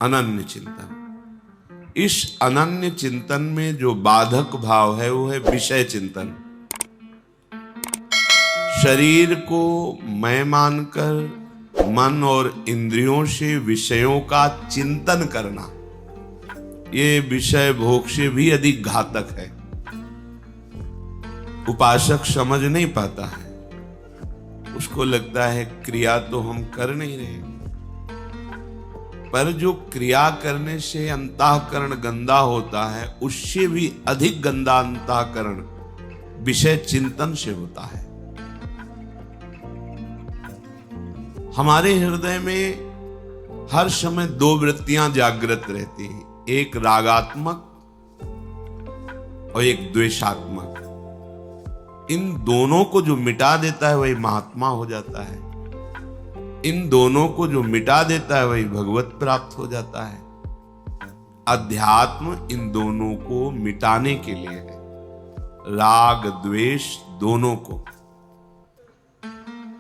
अनन्य चिंतन। इस अनन्य चिंतन में जो बाधक भाव है वो है विषय चिंतन। शरीर को मैं मानकर मन और इंद्रियों से विषयों का चिंतन करना, ये विषय भोग से भी अधिक घातक है। उपासक समझ नहीं पाता है, उसको लगता है क्रिया तो हम कर नहीं रहे, पर जो क्रिया करने से अंतःकरण गंदा होता है उससे भी अधिक गंदा अंतःकरण विषय चिंतन से होता है। हमारे हृदय में हर समय दो वृत्तियां जागृत रहती हैं, एक रागात्मक और एक द्वेषात्मक। इन दोनों को जो मिटा देता है वही महात्मा हो जाता है। इन दोनों को जो मिटा देता है वही भगवत प्राप्त हो जाता है। अध्यात्म इन दोनों को मिटाने के लिए है, राग द्वेष दोनों को।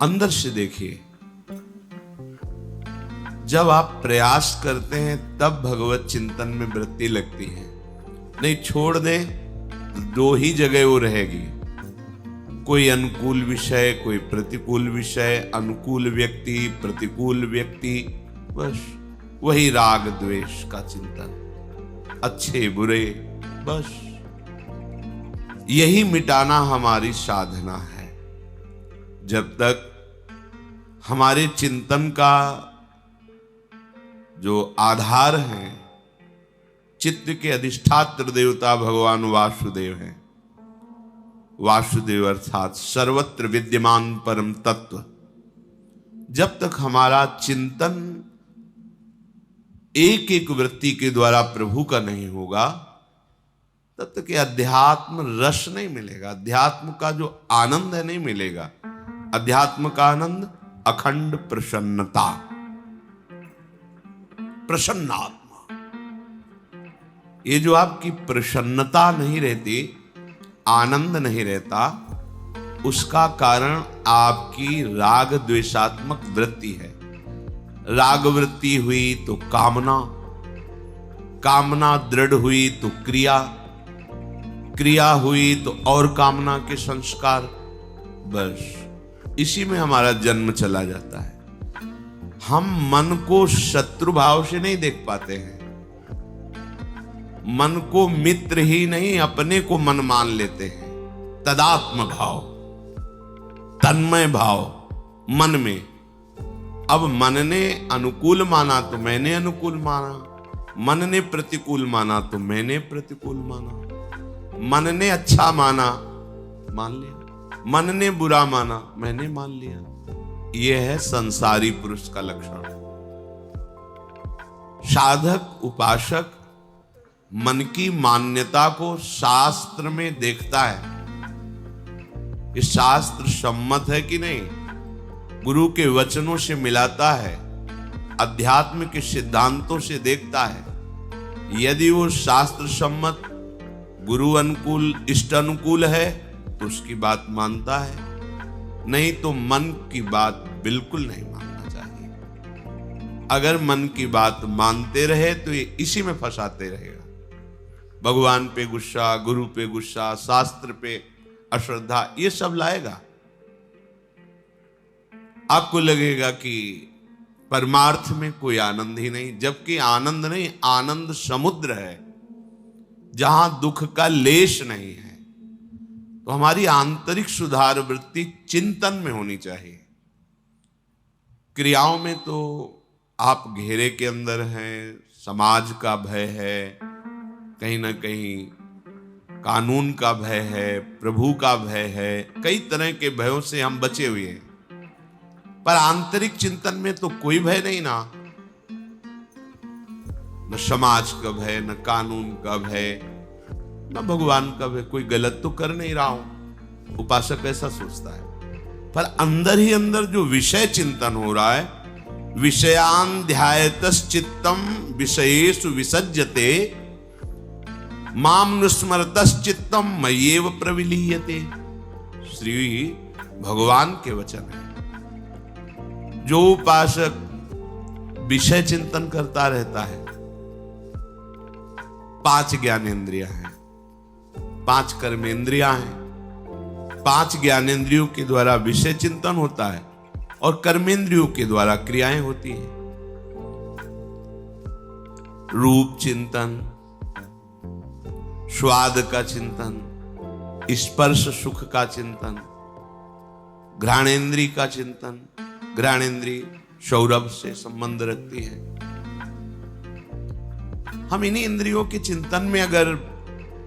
अंदर से देखिए, जब आप प्रयास करते हैं तब भगवत चिंतन में वृत्ति लगती है, नहीं छोड़ दें तो दो ही जगह वो रहेगी, कोई अनुकूल विषय कोई प्रतिकूल विषय, अनुकूल व्यक्ति प्रतिकूल व्यक्ति, बस वही राग द्वेष का चिंतन, अच्छे बुरे, बस यही मिटाना हमारी साधना है। जब तक हमारे चिंतन का जो आधार है, चित्त के अधिष्ठात्र देवता भगवान वासुदेव हैं। वासुदेव अर्थात सर्वत्र विद्यमान परम तत्व। जब तक हमारा चिंतन एक एक वृत्ति के द्वारा प्रभु का नहीं होगा, तब तक अध्यात्म रस नहीं मिलेगा, अध्यात्म का जो आनंद है नहीं मिलेगा। अध्यात्म का आनंद अखंड प्रसन्नता, प्रसन्नात्मा। ये जो आपकी प्रसन्नता नहीं रहती, आनंद नहीं रहता, उसका कारण आपकी राग द्वेषात्मक वृत्ति है। राग वृत्ति हुई तो कामना, कामना दृढ़ हुई तो क्रिया, क्रिया हुई तो और कामना के संस्कार, बस इसी में हमारा जन्म चला जाता है। हम मन को शत्रु भाव से नहीं देख पाते हैं, मन को मित्र ही नहीं अपने को मन मान लेते हैं। तदात्म भाव, तन्मय भाव मन में। अब मन ने अनुकूल माना तो मैंने अनुकूल माना, मन ने प्रतिकूल माना तो मैंने प्रतिकूल माना, मन ने अच्छा माना मान लिया, मन ने बुरा माना मैंने मान लिया। यह है संसारी पुरुष का लक्षण। साधक उपासक मन की मान्यता को शास्त्र में देखता है कि शास्त्र सम्मत है कि नहीं, गुरु के वचनों से मिलाता है, अध्यात्म के सिद्धांतों से देखता है। यदि वो शास्त्र सम्मत, गुरु अनुकूल, इष्ट अनुकूल है तो उसकी बात मानता है, नहीं तो मन की बात बिल्कुल नहीं मानना चाहिए। अगर मन की बात मानते रहे तो ये इसी में फंसाते रहेगा। भगवान पे गुस्सा, गुरु पे गुस्सा, शास्त्र पे अश्रद्धा, ये सब लाएगा। आपको लगेगा कि परमार्थ में कोई आनंद ही नहीं, जबकि आनंद नहीं, आनंद समुद्र है जहां दुख का लेश नहीं है। तो हमारी आंतरिक सुधार वृत्ति चिंतन में होनी चाहिए। क्रियाओं में तो आप घेरे के अंदर हैं, समाज का भय है, कहीं ना कहीं कानून का भय है, प्रभु का भय है, कई तरह के भयों से हम बचे हुए हैं। पर आंतरिक चिंतन में तो कोई भय नहीं ना, न समाज का भय, न कानून का भय, न भगवान का भय। कोई गलत तो कर नहीं रहा हूं, उपासक ऐसा सोचता है। पर अंदर ही अंदर जो विषय चिंतन हो रहा है, विषयान ध्यायतश्चित्तम विषयेषु विसज्जते माम नुस्मरतश्चित्तम मय्येव प्रविलीयते। श्री भगवान के वचन है। जो उपासक विषय चिंतन करता रहता है, 5 ज्ञानेंद्रियां हैं, 5 कर्मेंद्रियां हैं। 5 ज्ञानेंद्रियों के द्वारा विषय चिंतन होता है और कर्मेंद्रियों के द्वारा क्रियाएं होती हैं। रूप चिंतन, स्वाद का चिंतन, स्पर्श सुख का चिंतन, घ्राणेन्द्रिय का चिंतन। घ्राणेन्द्रिय सौरभ से संबंध रखती है। हम इन्हीं इंद्रियों के चिंतन में अगर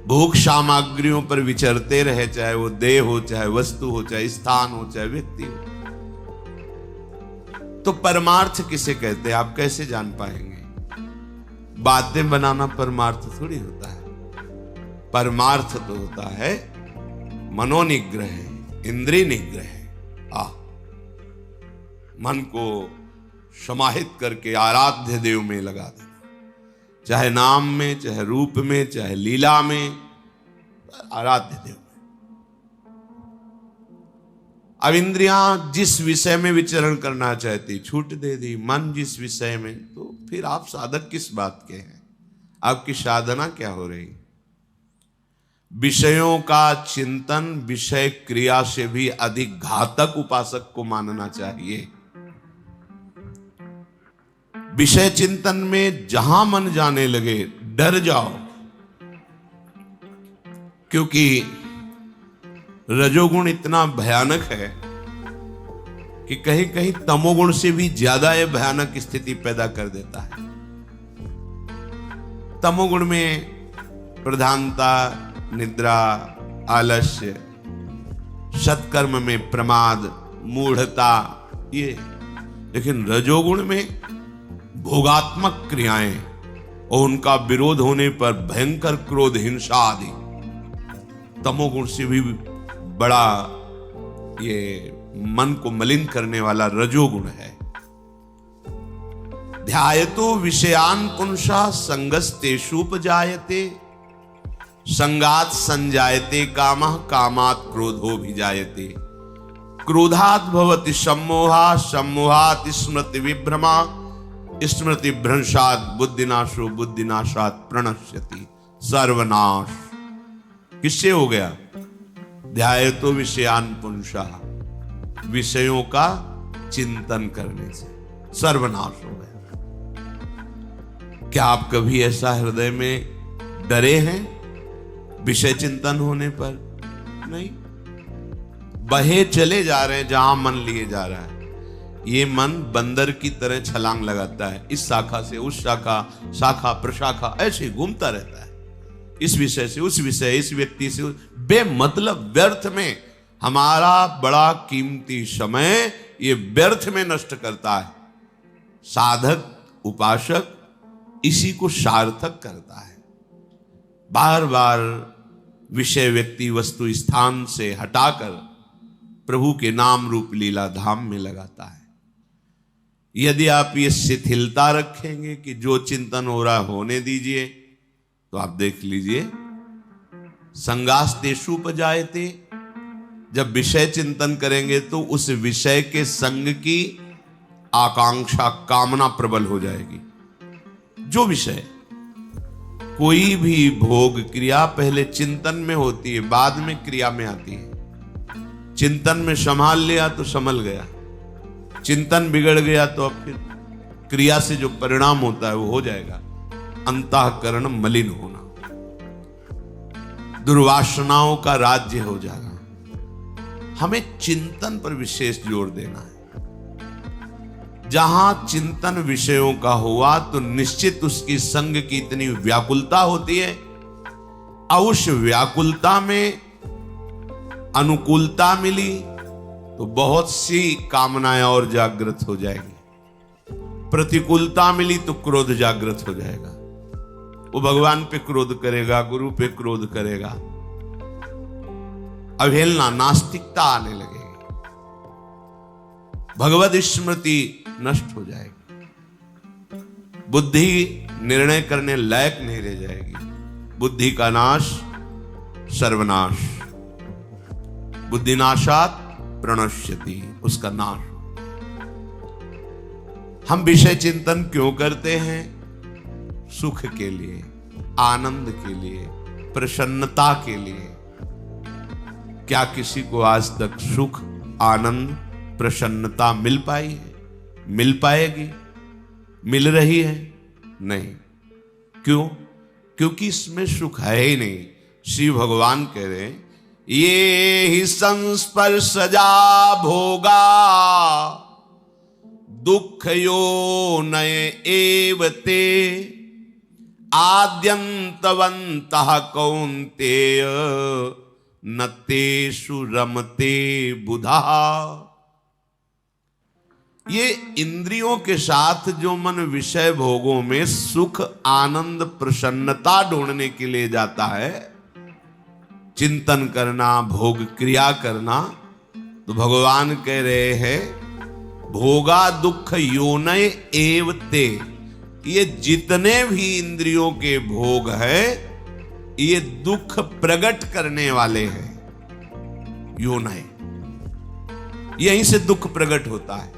भोग सामग्रियों पर विचरते रहे, चाहे वो देह हो, चाहे वस्तु हो, चाहे स्थान हो, चाहे व्यक्ति हो, तो परमार्थ किसे कहते हैं आप कैसे जान पाएंगे? बातें बनाना परमार्थ थोड़ी होता है। परमार्थ तो होता है मनोनिग्रह, इंद्रिय निग्रह। मन को समाहित करके आराध्य देव में लगा देना, चाहे नाम में, चाहे रूप में, चाहे लीला में, आराध्य देव में। अब इंद्रियां जिस विषय में विचरण करना चाहती, छूट दे दी। मन जिस विषय में, तो फिर आप साधक किस बात के हैं? आपकी साधना क्या हो रही? विषयों का चिंतन विषय क्रिया से भी अधिक घातक उपासक को मानना चाहिए। विषय चिंतन में जहां मन जाने लगे डर जाओ, क्योंकि रजोगुण इतना भयानक है कि कहीं कहीं तमोगुण से भी ज्यादा यह भयानक स्थिति पैदा कर देता है। तमोगुण में प्रधानता निद्रा, आलस्य, सत्कर्म में प्रमाद, मूढ़ता, ये। लेकिन रजोगुण में भोगात्मक क्रियाएं और उनका विरोध होने पर भयंकर क्रोध, हिंसा आदि। तमोगुण से भी बड़ा ये मन को मलिन करने वाला रजोगुण है। ध्यायतो विषयान पुंसा संगस्तेषुपजायते, संगात संजायते कामः, कामात् क्रोधो भिजायते, क्रोधात् भवति सम्मोहा, सम्मोहात् स्मृति विभ्रमा, स्मृति भ्रंशात् बुद्धिनाशो, बुद्धिनाशात् प्रणश्यति। सर्वनाश किससे हो गया? ध्यायतो विषयान पुंसा, विषयों का चिंतन करने से सर्वनाश हो गया। क्या आप कभी ऐसा हृदय में डरे हैं विषय चिंतन होने पर? नहीं। बहे चले जा रहे हैं जहां मन लिए जा रहा है। ये मन बंदर की तरह छलांग लगाता है, इस शाखा से उस शाखा, शाखा प्रशाखा, ऐसे घूमता रहता है। इस विषय से उस विषय, इस व्यक्ति से बेमतलब व्यर्थ में हमारा बड़ा कीमती समय ये व्यर्थ में नष्ट करता है। साधक, उपासक इसी को सार्थक करता है। बार बार विषय, व्यक्ति, वस्तु, स्थान से हटाकर प्रभु के नाम रूप लीला धाम में लगाता है। यदि आप ये शिथिलता रखेंगे कि जो चिंतन हो रहा होने दीजिए, तो आप देख लीजिए संगास्तेषुपजायते, जब विषय चिंतन करेंगे तो उस विषय के संग की आकांक्षा, कामना प्रबल हो जाएगी। जो विषय, कोई भी भोग क्रिया पहले चिंतन में होती है, बाद में क्रिया में आती है। चिंतन में संभाल लिया तो संभल गया, चिंतन बिगड़ गया तो अब फिर क्रिया से जो परिणाम होता है वो हो जाएगा अंतःकरण मलिन होना, दुर्वासनाओं का राज्य हो जाएगा। हमें चिंतन पर विशेष जोर देना है। जहां चिंतन विषयों का हुआ तो निश्चित उसकी संग की इतनी व्याकुलता होती है, और उस व्याकुलता में अनुकूलता मिली तो बहुत सी कामनाएं और जागृत हो जाएंगी। प्रतिकूलता मिली तो क्रोध जागृत हो जाएगा। वो भगवान पे क्रोध करेगा, गुरु पे क्रोध करेगा, अवहेलना, नास्तिकता आने लगेगी, भगवद स्मृति नष्ट हो जाएगी, बुद्धि निर्णय करने लायक नहीं रह जाएगी। बुद्धि का नाश सर्वनाश, बुद्धिनाशात् प्रणश्यति, उसका नाश। हम विषय चिंतन क्यों करते हैं? सुख के लिए, आनंद के लिए, प्रसन्नता के लिए। क्या किसी को आज तक सुख, आनंद, प्रसन्नता मिल पाई है? मिल पाएगी? मिल रही है? नहीं। क्यों? क्योंकि इसमें सुख है ही नहीं। श्री भगवान कह रहे हैं, ये ही संस्पर्शजा भोगा दुख यो नय एवते आद्यंतवन्तः कौन्तेय न तेषु रमते बुधा। ये इंद्रियों के साथ जो मन विषय भोगों में सुख, आनंद, प्रसन्नता ढूंढने के लिए जाता है, चिंतन करना, भोग क्रिया करना, तो भगवान कह रहे हैं भोगा दुख योनय एवते। ये जितने भी इंद्रियों के भोग है ये दुख प्रकट करने वाले हैं। योनय, यहीं से दुख प्रकट होता है।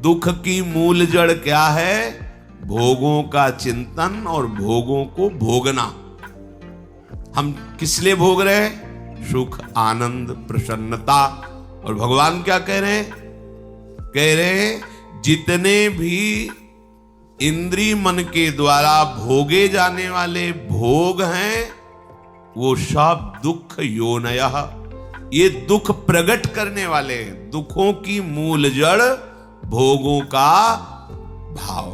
दुख की मूल जड़ क्या है? भोगों का चिंतन और भोगों को भोगना। हम किस लिए भोग रहे हैं? सुख, आनंद, प्रसन्नता। और भगवान क्या कह रहे हैं? कह रहे हैं जितने भी इंद्रिय मन के द्वारा भोगे जाने वाले भोग हैं वो सब दुख योनयः, ये दुख प्रकट करने वाले हैं। दुखों की मूल जड़ भोगों का भाव,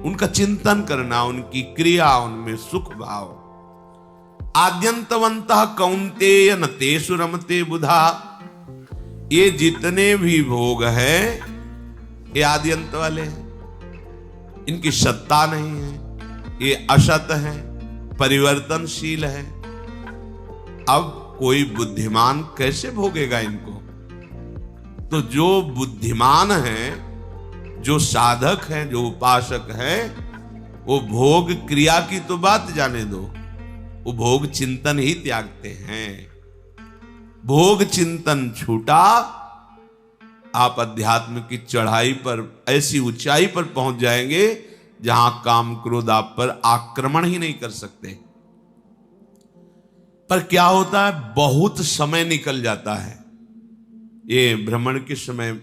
उनका चिंतन करना, उनकी क्रिया, उनमें सुख भाव। आद्यंतवन्तः कौन्तेय न तेषु रमते बुधा। ये जितने भी भोग हैं ये आद्यंत वाले हैं, इनकी सत्ता नहीं है, ये असत है, परिवर्तनशील है। अब कोई बुद्धिमान कैसे भोगेगा इनको? तो जो बुद्धिमान हैं, जो साधक हैं, जो उपासक हैं, वो भोग क्रिया की तो बात जाने दो, वो भोग चिंतन ही त्यागते हैं। भोग चिंतन छूटा, आप अध्यात्म की चढ़ाई पर, ऐसी ऊंचाई पर पहुंच जाएंगे जहां काम क्रोध आप पर आक्रमण ही नहीं कर सकते। पर क्या होता है? बहुत समय निकल जाता है। ये भ्रमण के समय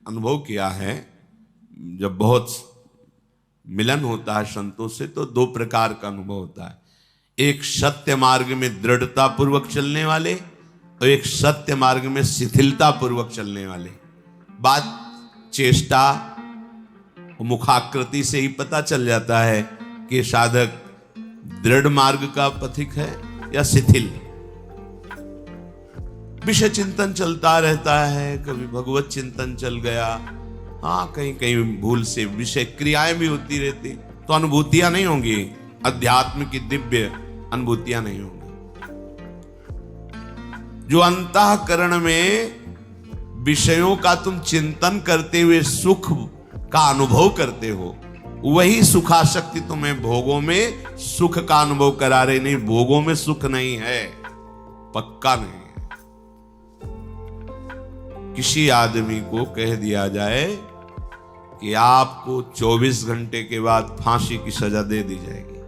अनुभव किया है, जब बहुत मिलन होता है संतों से तो दो प्रकार का अनुभव होता है। एक सत्य मार्ग में दृढ़ता पूर्वक चलने वाले और एक सत्य मार्ग में शिथिलता पूर्वक चलने वाले। बात चेष्टा मुखाकृति से ही पता चल जाता है कि साधक दृढ़ मार्ग का पथिक है या शिथिल। विषय चिंतन चलता रहता है, कभी भगवत चिंतन चल गया, हाँ कहीं कहीं भूल से विषय क्रियाएं भी होती रहती, तो अनुभूतियां नहीं होंगी, अध्यात्म की दिव्य अनुभूतियां नहीं होंगी। जो अंतःकरण में विषयों का तुम चिंतन करते हुए सुख का अनुभव करते हो, वही सुखाशक्ति तुम्हें भोगों में सुख का अनुभव करा रही। नहीं, भोगों में सुख नहीं है, पक्का नहीं है। किसी आदमी को कह दिया जाए कि आपको 24 घंटे के बाद फांसी की सजा दे दी जाएगी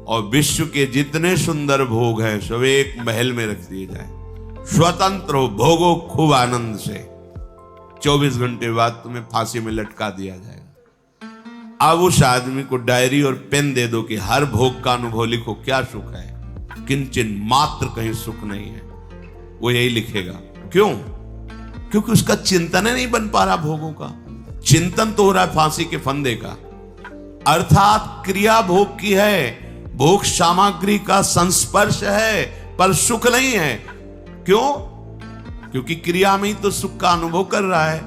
और विश्व के जितने सुंदर भोग हैं सब एक महल में रख दिए जाए, स्वतंत्र हो, भोगो खूब आनंद से, 24 घंटे बाद तुम्हें फांसी में लटका दिया जाएगा। अब उस आदमी को डायरी और पेन दे दो कि हर भोग का अनुभव लिखो, क्या सुख है, किंचन मात्र कहीं सुख नहीं है, वो यही लिखेगा। क्यों? क्योंकि उसका चिंतन नहीं बन पा रहा भोगों का। चिंतन तो हो रहा है फांसी के फंदे का, अर्थात क्रिया भोग की है, भोग सामग्री का संस्पर्श है पर सुख नहीं है। क्यों? क्योंकि क्रिया में ही तो सुख का अनुभव कर रहा है।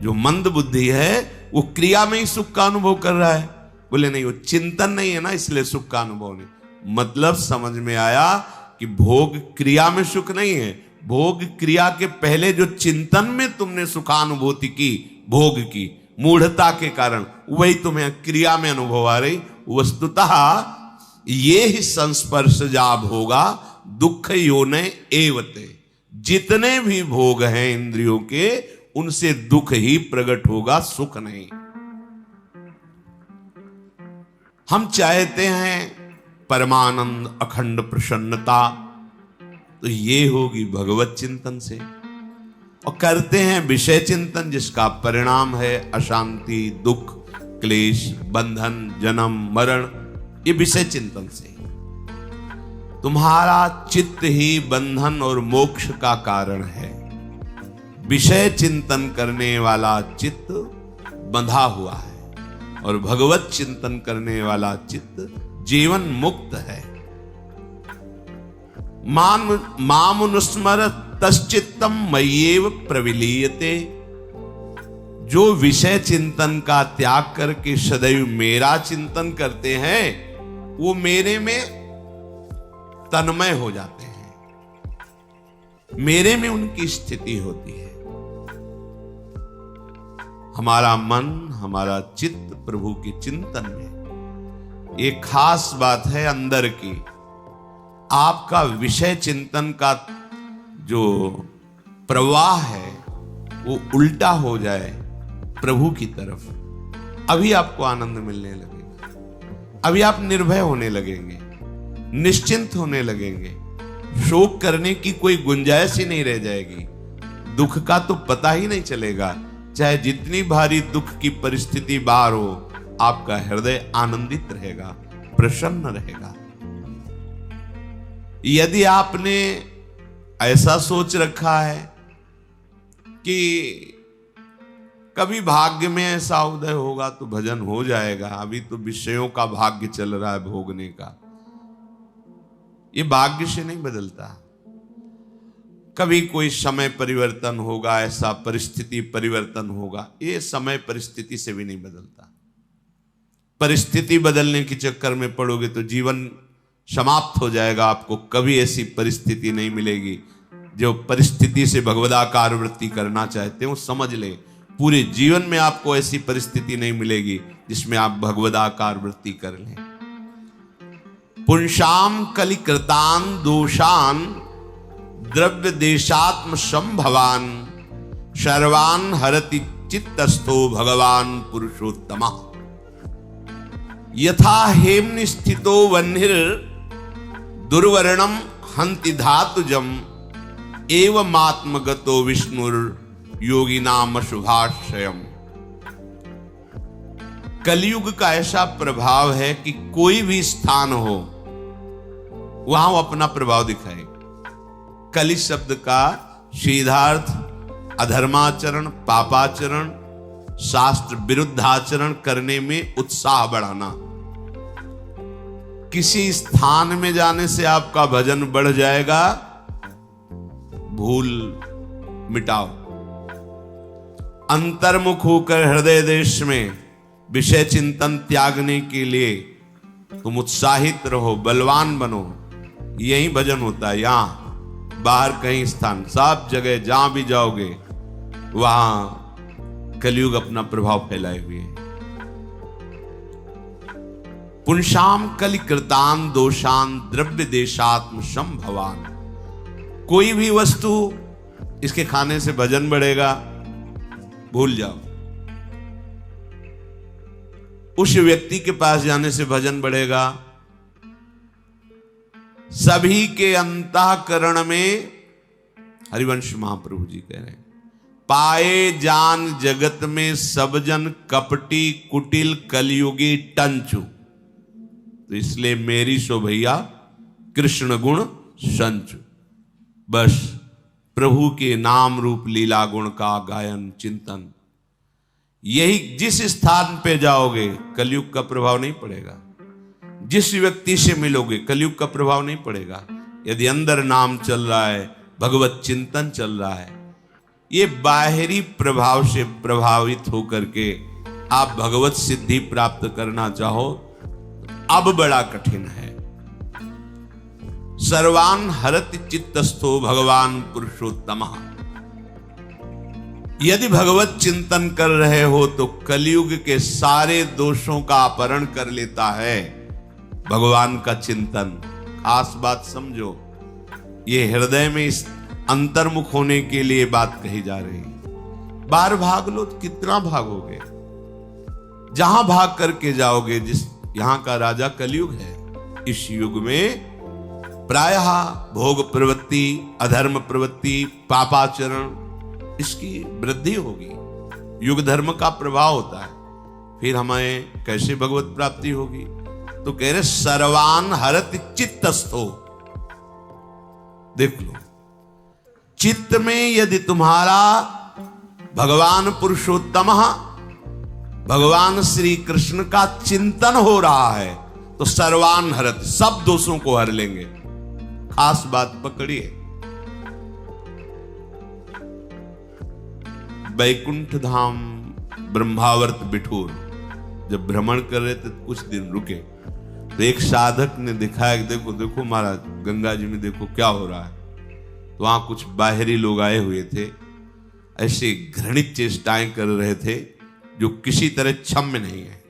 जो मंद बुद्धि है वो क्रिया में ही सुख का अनुभव कर रहा है। बोले नहीं, वो चिंतन नहीं है ना, इसलिए सुख का अनुभव नहीं। मतलब समझ में आया कि भोग क्रिया में सुख नहीं है, भोग क्रिया के पहले जो चिंतन में तुमने सुखानुभूति की, भोग की मूढ़ता के कारण, वही तुम्हें क्रिया में अनुभव आ रही। वस्तुतः ये ही संस्पर्श जाब होगा दुख योनय एवते। जितने भी भोग हैं इंद्रियों के, उनसे दुख ही प्रकट होगा, सुख नहीं। हम चाहते हैं परमानंद, अखंड प्रसन्नता, तो ये होगी भगवत चिंतन से। और करते हैं विषय चिंतन, जिसका परिणाम है अशांति, दुख, क्लेश, बंधन, जन्म, मरण, ये विषय चिंतन से। तुम्हारा चित्त ही बंधन और मोक्ष का कारण है। विषय चिंतन करने वाला चित्त बंधा हुआ है और भगवत चिंतन करने वाला चित्त जीवन मुक्त है। मामनुस्मर तश्चित्तम मय्येव प्रविलीयते। जो विषय चिंतन का त्याग करके सदैव मेरा चिंतन करते हैं, वो मेरे में तन्मय हो जाते हैं, मेरे में उनकी स्थिति होती है। हमारा मन, हमारा चित्त प्रभु के चिंतन में एक खास बात है अंदर की। आपका विषय चिंतन का जो प्रवाह है वो उल्टा हो जाए प्रभु की तरफ, अभी आपको आनंद मिलने लगेगा, अभी आप निर्भय होने लगेंगे, निश्चिंत होने लगेंगे, शोक करने की कोई गुंजाइश ही नहीं रह जाएगी, दुख का तो पता ही नहीं चलेगा। चाहे जितनी भारी दुख की परिस्थिति बाहर हो, आपका हृदय आनंदित रहेगा, प्रसन्न रहेगा। यदि आपने ऐसा सोच रखा है कि कभी भाग्य में ऐसा उदय होगा तो भजन हो जाएगा, अभी तो विषयों का भाग्य चल रहा है भोगने का, ये भाग्य से नहीं बदलता। कभी कोई समय परिवर्तन होगा, ऐसा परिस्थिति परिवर्तन होगा, ये समय परिस्थिति से भी नहीं बदलता। परिस्थिति बदलने के चक्कर में पड़ोगे तो जीवन समाप्त हो जाएगा। आपको कभी ऐसी परिस्थिति नहीं मिलेगी। जो परिस्थिति से भगवदाकार वृत्ति करना चाहते हो, समझ ले, पूरे जीवन में आपको ऐसी परिस्थिति नहीं मिलेगी जिसमें आप भगवदाकार वृत्ति कर लें। पुंसाम कलिकृतान दोषान द्रव्य देशात्म संभवान सर्वान हरति चित्तस्थो भगवान पुरुषोत्तम। यथा हेमनि स्थितो वह्निर दुर्वर्णम हंति धातुजम एवमात्मगतो विष्णुर योगिनाम शुभाश्रयम। कलयुग का ऐसा प्रभाव है कि कोई भी स्थान हो वहां वो अपना प्रभाव दिखाए। कलि शब्द का सीधार्थ अधर्माचरण, पापाचरण, शास्त्र विरुद्धाचरण करने में उत्साह बढ़ाना। किसी स्थान में जाने से आपका भजन बढ़ जाएगा, भूल मिटाओ। अंतर्मुख होकर हृदय देश में विषय चिंतन त्यागने के लिए तुम उत्साहित रहो, बलवान बनो। यही भजन होता है। यहां बाहर कहीं स्थान, सब जगह जहां भी जाओगे वहां कलयुग अपना प्रभाव फैलाए हुए है। पुंसाम कलिकृतान दोषान द्रव्य देशात्म संभवान। कोई भी वस्तु, इसके खाने से भजन बढ़ेगा, भूल जाओ। उस व्यक्ति के पास जाने से भजन बढ़ेगा। सभी के अंतःकरण में, हरिवंश महाप्रभु जी कह रहे हैं, पाए जान जगत में सब जन कपटी कुटिल कलयुगी टंचु। तो इसलिए मेरी सो भैया कृष्ण गुण संचु। बस प्रभु के नाम रूप लीला गुण का गायन चिंतन, यही जिस स्थान पे जाओगे कलयुग का प्रभाव नहीं पड़ेगा। जिस व्यक्ति से मिलोगे कलयुग का प्रभाव नहीं पड़ेगा। यदि अंदर नाम चल रहा है, भगवत चिंतन चल रहा है, ये बाहरी प्रभाव से प्रभावित होकर के आप भगवत सिद्धि प्राप्त करना चाहो, अब बड़ा कठिन है। सर्वान हरति चित्तस्थो भगवान पुरुषोत्तम। यदि भगवत चिंतन कर रहे हो तो कलयुग के सारे दोषों का अपहरण कर लेता है भगवान का चिंतन। खास बात समझो, ये हृदय में इस अंतर्मुख होने के लिए बात कही जा रही है। बाहर भाग लो तो कितना भागोगे? जहां भाग करके जाओगे, जिस यहां का राजा कलयुग है, इस युग में प्रायः भोग प्रवृत्ति, अधर्म प्रवृत्ति, पापाचरण, इसकी वृद्धि होगी। युग धर्म का प्रभाव होता है। फिर हमें कैसे भगवत प्राप्ति होगी? तो कह रहे सर्वान हरत चित्तस्थो। देख लो, चित्त में यदि तुम्हारा भगवान पुरुषोत्तम, भगवान श्री कृष्ण का चिंतन हो रहा है तो सर्वान हरत, सब दोषों को हर लेंगे। खास बात पकड़िए, बैकुंठ धाम ब्रह्मावर्त बिठूर जब भ्रमण कर रहे थे कुछ दिन रुके तो एक साधक ने दिखाया कि देखो देखो महाराज, गंगा जी में देखो क्या हो रहा है। तो वहां कुछ बाहरी लोग आए हुए थे, ऐसे घृणित चेष्टाएं कर रहे थे जो किसी तरह क्षम्य नहीं है,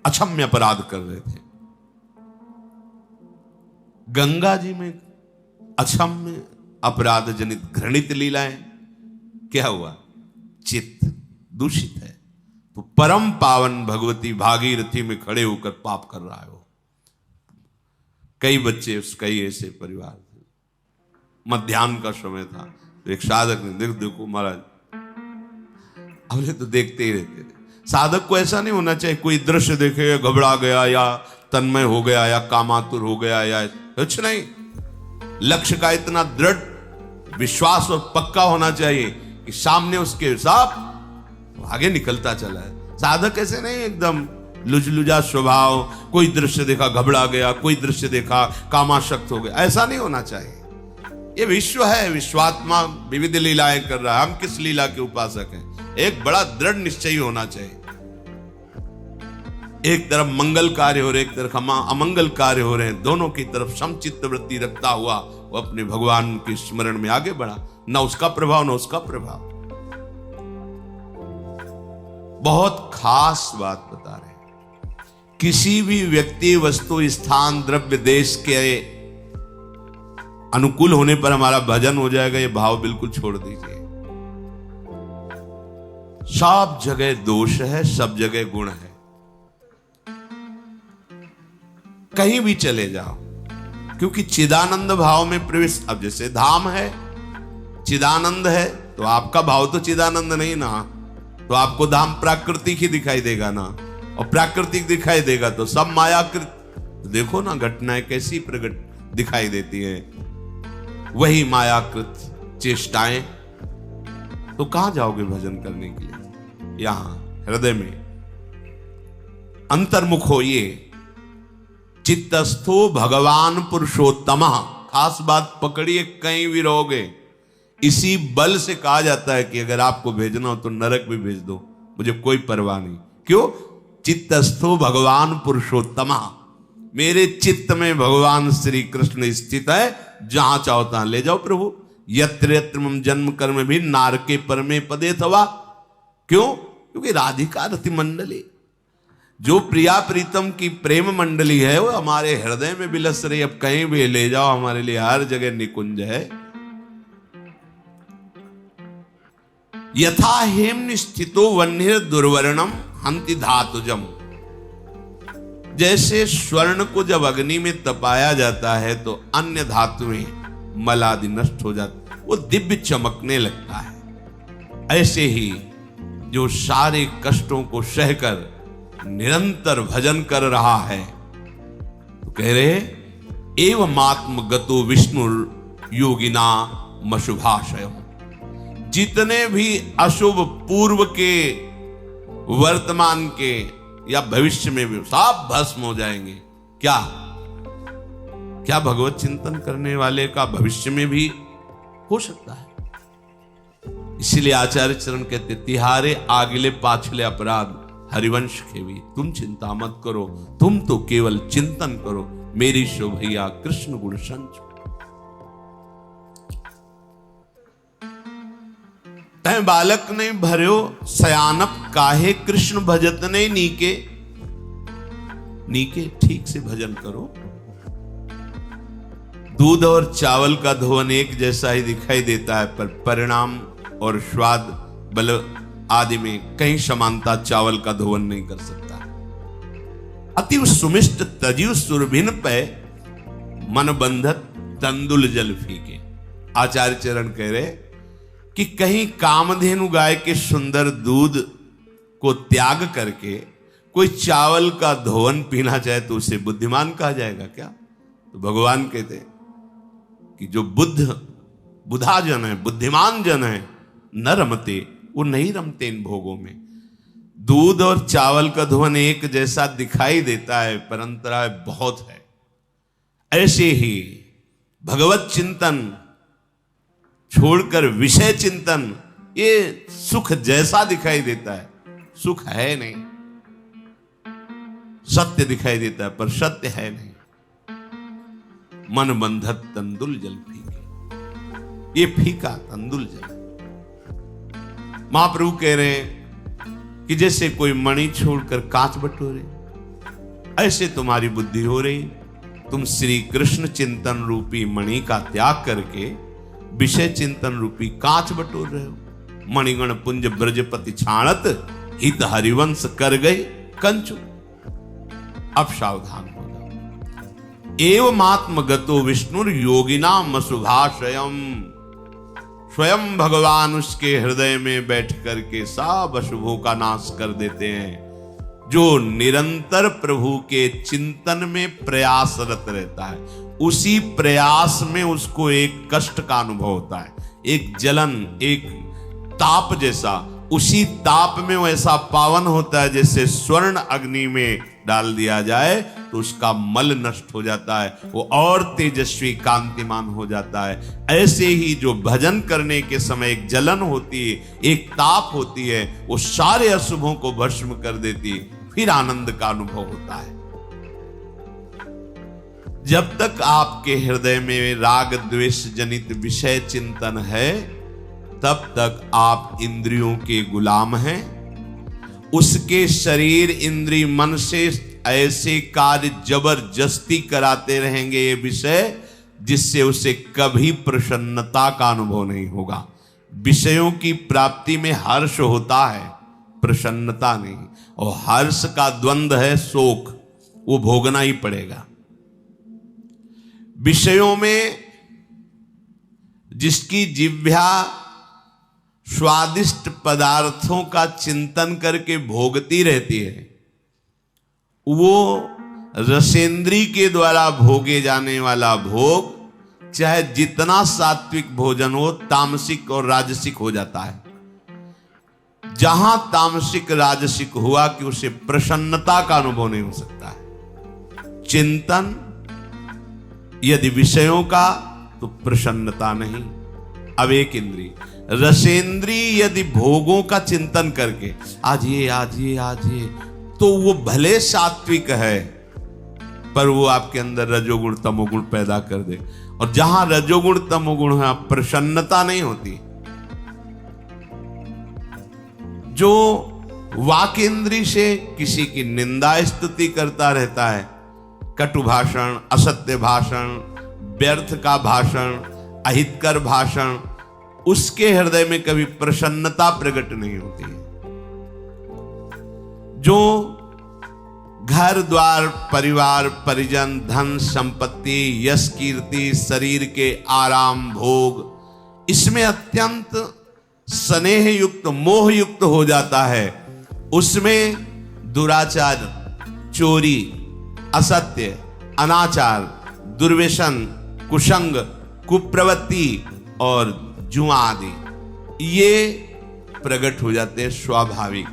अक्षम्य अपराध कर रहे थे। गंगा जी में अक्षम्य अपराध जनित घृणित लीलाएं, क्या हुआ? चित्त दूषित है। तो परम पावन भगवती भागीरथी में खड़े होकर पाप कर रहा है वो। कई बच्चे, कई ऐसे परिवार थे। मध्याह्न का समय था तो एक साधक ने देखो महाराज, हमने तो देखते ही रहते थे। साधक को ऐसा नहीं होना चाहिए कोई दृश्य देखे घबरा गया या तन्मय हो गया या कामातुर हो गया या कुछ नहीं। लक्ष्य का इतना दृढ़ विश्वास और पक्का होना चाहिए कि सामने उसके साथ आगे निकलता चला है। साधक ऐसे नहीं एकदम लुजलुजा स्वभाव, कोई दृश्य देखा घबरा गया, कोई दृश्य देखा कामाशक्त हो गया, ऐसा नहीं होना चाहिए। ये विश्व है, विश्वात्मा विविध लीलाएं कर रहा है, हम किस लीला के उपासक हैं? एक बड़ा दृढ़ निश्चय होना चाहिए। एक तरफ मंगल कार्य हो रहे, एक तरफ अमंगल कार्य हो रहे हैं, दोनों की तरफ समचित्त वृत्ति रखता हुआ वो अपने भगवान के स्मरण में आगे बढ़ा, न उसका प्रभाव न उसका प्रभाव। बहुत खास बात बता रहे हैं। किसी भी व्यक्ति, वस्तु, स्थान, द्रव्य, देश के अनुकूल होने पर हमारा भजन हो जाएगा, ये भाव बिल्कुल छोड़ दीजिए। सब जगह दोष है, सब जगह गुण है। कहीं भी चले जाओ, क्योंकि चिदानंद भाव में प्रवेश। अब जैसे धाम है, चिदानंद है, तो आपका भाव तो चिदानंद नहीं ना, तो आपको धाम प्राकृतिक ही दिखाई देगा ना, और प्राकृतिक दिखाई देगा तो सब मायाकृत। देखो ना घटनाएं कैसी प्रकट दिखाई देती है, वही मायाकृत चेष्टाएं। तो कहां जाओगे भजन करने के लिए? यहां हृदय में अंतर्मुख होइए। चित्तस्थो भगवान पुरुषोत्तम। खास बात पकड़िए, कहीं भी रहोगे इसी बल से कहा जाता है कि अगर आपको भेजना हो तो नरक भी भेज दो, मुझे कोई परवाह नहीं। क्यों? चित्तस्थो भगवान पुरुषोत्तम। मेरे चित्त में भगवान श्री कृष्ण स्थित है, जहां चाहो तहां ले जाओ प्रभु। यत्र यत्र मम जन्म कर्म भी नारके परमे पदे थवा। क्यों? क्योंकि राधिका रति मंडली, जो प्रिया प्रीतम की प्रेम मंडली है, वो हमारे हृदय में बिलस रही। अब कहीं भी ले जाओ, हमारे लिए हर जगह निकुंज है। यथा हेम स्थितो वन्य दुर्वर्णम हंति धातुजम। जैसे स्वर्ण को जब अग्नि में तपाया जाता है तो अन्य धातुएं मल आदि नष्ट हो जाती, वो दिव्य चमकने लगता है। ऐसे ही जो सारे कष्टों को सहकर निरंतर भजन कर रहा है, तो कह रहे एवं आत्म गतो विष्णु योगिना मशुभाशय। जितने भी अशुभ पूर्व के, वर्तमान के या भविष्य में भी सब भस्म हो जाएंगे। क्या क्या भगवत चिंतन करने वाले का भविष्य में भी हो सकता है। इसीलिए आचार्य चरण कहते, तिहारे आगिले पाछले अपराध हरिवंश खेवी। तुम चिंता मत करो, तुम तो केवल चिंतन करो, मेरी शोभैया कृष्ण गुण संच। तय बालक ने भर्यो सयानप काहे कृष्ण भजत ने नीके। नीके ठीक से भजन करो। दूध और चावल का धोवन एक जैसा ही दिखाई देता है, पर परिणाम और स्वाद बल आदि में कहीं समानता चावल का धोवन नहीं कर सकता। अति सुमिष्ट तजीव सुरभिन पे मन बंधत तंदुल जल फीके। आचार्य चरण कह रहे कि कहीं कामधेनु गाय के सुंदर दूध को त्याग करके कोई चावल का धोवन पीना चाहे तो उसे बुद्धिमान कहा जाएगा क्या? तो भगवान कहते कि जो बुधा जन है, बुद्धिमान जन है, न रमते, वो नहीं रमते इन भोगों में। दूध और चावल का धोवन एक जैसा दिखाई देता है, पर अंतराय बहुत है। ऐसे ही भगवत चिंतन छोड़कर विषय चिंतन, ये सुख जैसा दिखाई देता है, सुख है नहीं। सत्य दिखाई देता है पर सत्य है नहीं। मन बंधत तंदुल जल फीके, ये फीका तंदुल जल। महाप्रभु कह रहे हैं कि जैसे कोई मणि छोड़कर कांच बटोरे, ऐसे तुम्हारी बुद्धि हो रही। तुम श्री कृष्ण चिंतन रूपी मणि का त्याग करके विषय चिंतन रूपी कांच बटोर रहे हो। मणिगण पुंज ब्रजपति छाणत, हित हरिवंश कर गए कंचु। अब सावधान हो जाओ। एवमात्म गतो विष्णुर योगिनाम अशुभाशयम। स्वयं भगवान उसके हृदय में बैठ करके सब अशुभों का नाश कर देते हैं। जो निरंतर प्रभु के चिंतन में प्रयासरत रहता है, उसी प्रयास में उसको एक कष्ट का अनुभव होता है, एक जलन, एक ताप जैसा। उसी ताप में वो ऐसा पावन होता है जैसे स्वर्ण अग्नि में डाल दिया जाए तो उसका मल नष्ट हो जाता है, वो और तेजस्वी कांतिमान हो जाता है। ऐसे ही जो भजन करने के समय एक जलन होती है, एक ताप होती है, वो सारे अशुभों को भस्म कर देती, फिर आनंद का अनुभव होता है। जब तक आपके हृदय में राग द्वेष जनित विषय चिंतन है, तब तक आप इंद्रियों के गुलाम हैं। उसके शरीर इंद्रिय मन से ऐसे कार्य जबरदस्ती कराते रहेंगे ये विषय, जिससे उसे कभी प्रसन्नता का अनुभव नहीं होगा। विषयों की प्राप्ति में हर्ष होता है, प्रसन्नता नहीं। और हर्ष का द्वंद्व है शोक, वो भोगना ही पड़ेगा। विषयों में जिसकी जिह्वा स्वादिष्ट पदार्थों का चिंतन करके भोगती रहती है, वो रसेंद्री के द्वारा भोगे जाने वाला भोग चाहे जितना सात्विक भोजन हो, तामसिक और राजसिक हो जाता है। जहां तामसिक राजसिक हुआ कि उसे प्रसन्नता का अनुभव नहीं हो सकता है। चिंतन यदि विषयों का, तो प्रसन्नता नहीं। अब एक इंद्री रसेंद्री यदि भोगों का चिंतन करके आज ये आज ये आज ये, तो वो भले सात्विक है, पर वो आपके अंदर रजोगुण तमोगुण पैदा कर दे। और जहां रजोगुण तमोगुण है, प्रसन्नता नहीं होती। जो वाक इंद्री से किसी की निंदा स्तुति करता रहता है, कटु भाषण, असत्य भाषण, व्यर्थ का भाषण, अहितकर भाषण, उसके हृदय में कभी प्रसन्नता प्रकट नहीं होती है। जो घर द्वार परिवार परिजन धन संपत्ति यश कीर्ति शरीर के आराम भोग, इसमें अत्यंत स्नेह युक्त मोह युक्त हो जाता है, उसमें दुराचार, चोरी, असत्य, अनाचार, दुर्व्यसन, कुसंग, कुप्रवृत्ति और जुआ आदि ये प्रकट हो जाते हैं स्वाभाविक।